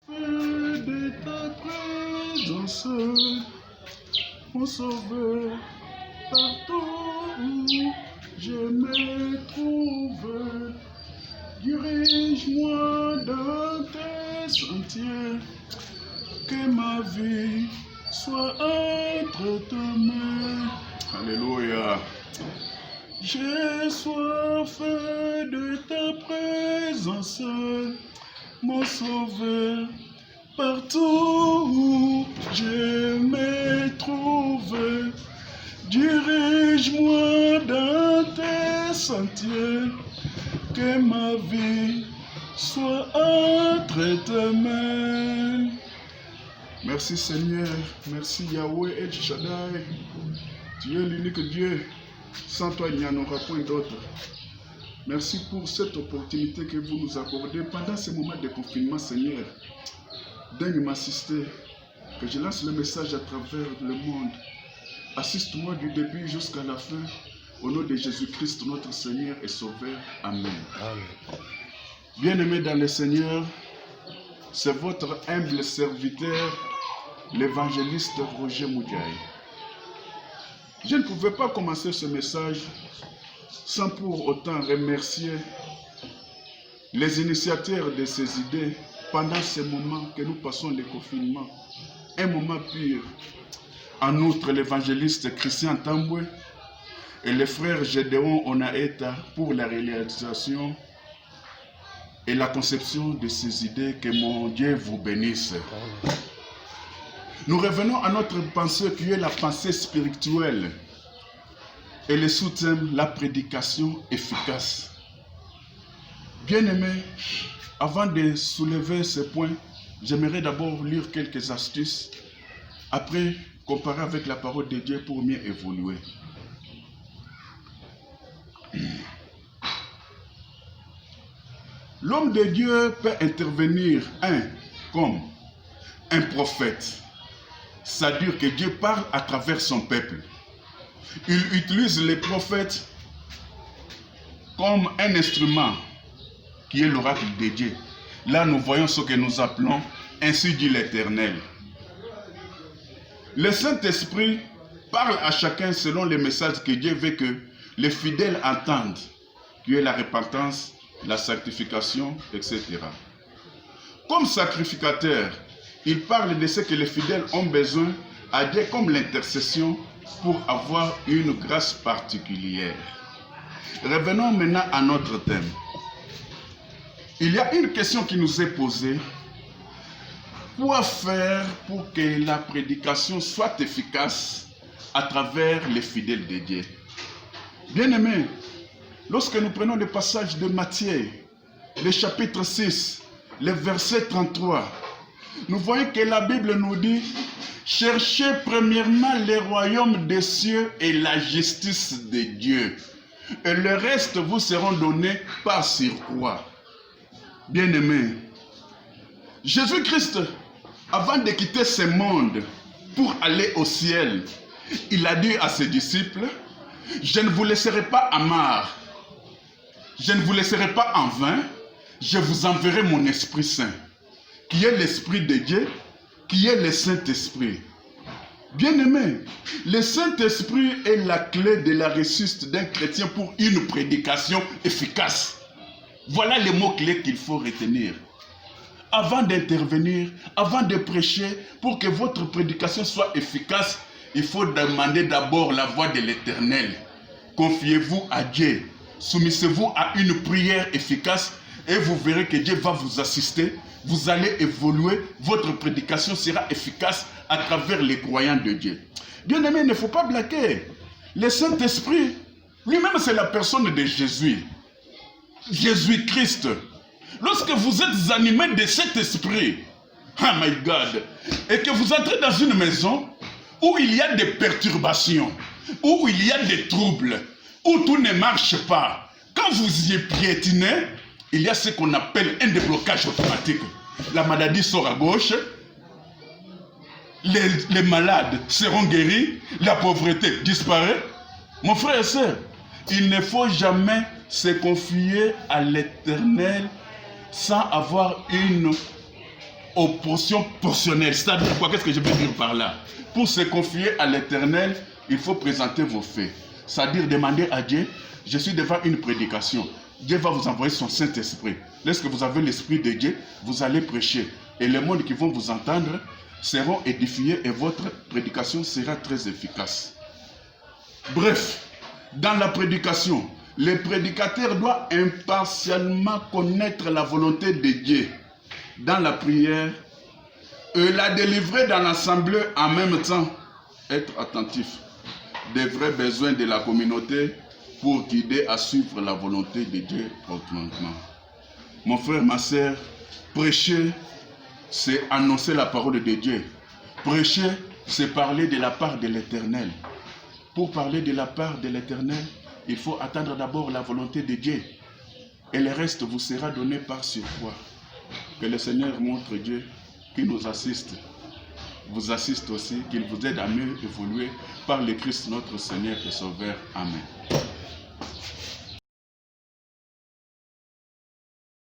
Feu de ta présence, mon sauveur, partout où je me trouve, dirige-moi dans tes sentiers, que ma vie soit entre tes mains. Alléluia. J'ai soif de ta présence, mon sauveur, partout où je me trouve, dirige-moi dans tes sentiers, que ma vie soit entre tes mains. Merci Seigneur, merci Yahweh El Shaddai, tu es l'unique Dieu, sans toi il n'y en aura point d'autre. Merci pour cette opportunité que vous nous accordez pendant ce moment de confinement, Seigneur. Daigne m'assister, que je lance le message à travers le monde. Assiste-moi du début jusqu'à la fin, au nom de Jésus-Christ, notre Seigneur et Sauveur. Amen. Amen. Bien-aimés dans le Seigneur, c'est votre humble serviteur, l'évangéliste Roger Moudjaï. Je ne pouvais pas commencer ce message sans pour autant remercier les initiateurs de ces idées pendant ce moment que nous passons le confinement. Un moment pur. En outre, l'évangéliste Christian Tamboué et le frère Gédéon Onaeta pour la réalisation et la conception de ces idées. Que mon Dieu vous bénisse. Nous revenons à notre pensée qui est la pensée spirituelle. Et le sous-thème, la prédication efficace. Bien-aimés, avant de soulever ce point, j'aimerais d'abord lire quelques astuces, après comparer avec la parole de Dieu pour mieux évoluer. L'homme de Dieu peut intervenir, comme un prophète. C'est-à-dire que Dieu parle à travers son peuple. Il utilise les prophètes comme un instrument qui est l'oracle de Dieu. Là, nous voyons ce que nous appelons ainsi dit l'Éternel. Le Saint-Esprit parle à chacun selon les messages que Dieu veut que les fidèles entendent, qui est la repentance, la sanctification, etc. Comme sacrificateur, il parle de ce que les fidèles ont besoin à Dieu comme l'intercession pour avoir une grâce particulière. Revenons maintenant à notre thème. Il y a une question qui nous est posée. Quoi faire pour que la prédication soit efficace à travers les fidèles de Dieu? Bien-aimés, lorsque nous prenons le passage de Matthieu, le chapitre 6, le verset 33, nous voyons que la Bible nous dit « Cherchez premièrement le royaume des cieux et la justice de Dieu, et le reste vous seront donnés par surcroît. » Bien-aimés, Jésus-Christ, avant de quitter ce monde pour aller au ciel, il a dit à ses disciples « Je ne vous laisserai pas amarres, je ne vous laisserai pas en vain, je vous enverrai mon Esprit Saint, qui est l'Esprit de Dieu, qui est le Saint-Esprit. » Bien-aimé, le Saint-Esprit est la clé de la réussite d'un chrétien pour une prédication efficace. Voilà les mots-clés qu'il faut retenir. Avant d'intervenir, avant de prêcher, pour que votre prédication soit efficace, il faut demander d'abord la voix de l'Éternel. Confiez-vous à Dieu. Soumettez-vous à une prière efficace et vous verrez que Dieu va vous assister. Vous allez évoluer. Votre prédication sera efficace à travers les croyants de Dieu. Bien-aimé, il ne faut pas blaguer. Le Saint-Esprit, lui-même, c'est la personne de Jésus. Jésus-Christ. Lorsque vous êtes animé de cet esprit, oh my God, et que vous entrez dans une maison où il y a des perturbations, où il y a des troubles, où tout ne marche pas, quand vous y piétinez, il y a ce qu'on appelle un déblocage automatique. La maladie sort à gauche, les malades seront guéris, la pauvreté disparaît. Mon frère et soeur, il ne faut jamais se confier à l'Éternel sans avoir une opposition portionnelle. C'est-à-dire quoi? Qu'est-ce que je veux dire par là? Pour se confier à l'Éternel, il faut présenter vos faits. C'est-à-dire demander à Dieu, je suis devant une prédication. Dieu va vous envoyer son Saint-Esprit. Lorsque vous avez l'Esprit de Dieu, vous allez prêcher. Et les mondes qui vont vous entendre seront édifiés et votre prédication sera très efficace. Bref, dans la prédication, le prédicateur doit impartialement connaître la volonté de Dieu dans la prière et la délivrer dans l'assemblée en même temps. Être attentif des vrais besoins de la communauté pour guider à suivre la volonté de Dieu proprement. Mon frère, ma sœur, prêcher, c'est annoncer la parole de Dieu. Prêcher, c'est parler de la part de l'Éternel. Pour parler de la part de l'Éternel, il faut attendre d'abord la volonté de Dieu. Et le reste vous sera donné par surcroît. Que le Seigneur montre Dieu qui nous assiste, vous assiste aussi, qu'il vous aide à mieux évoluer par le Christ notre Seigneur et Sauveur. Amen.